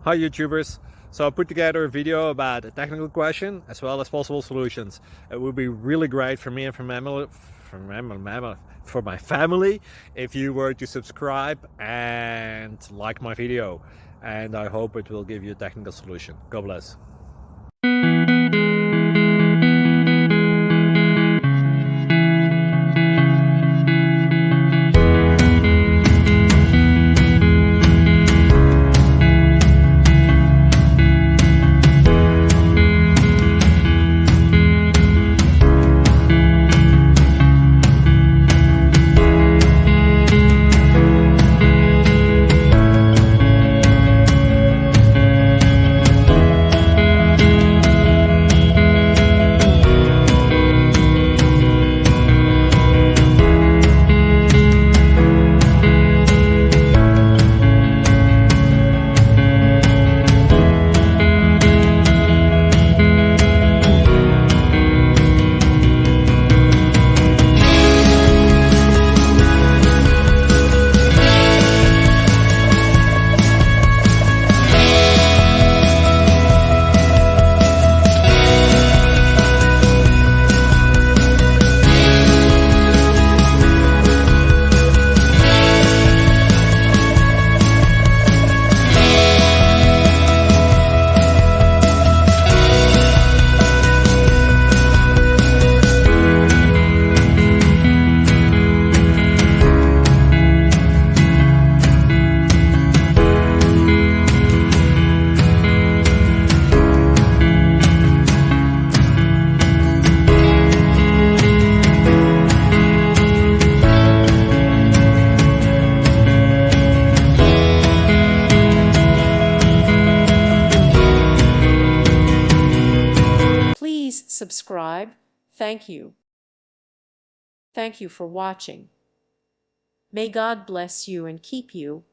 Hi YouTubers. So I put together a video about a technical question as well as possible solutions. It would be really great for me and for my family if you were to subscribe and like my video. And I hope it will give you a technical solution. God bless. Please subscribe. Thank you. Thank you for watching. May God bless you and keep you.